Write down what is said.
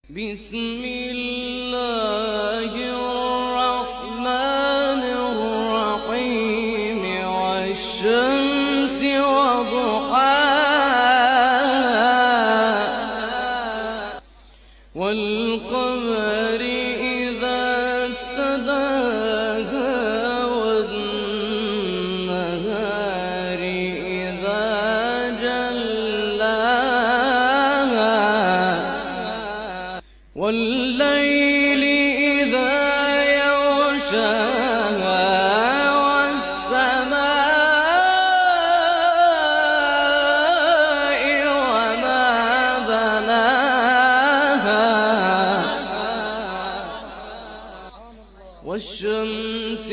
بسم الله الرحمن الرحيم والشمس وضحاها والقمر إذا تلاها والنهار إذا جلاها والليل إذا يغشاها والسماء وما بناها والشمس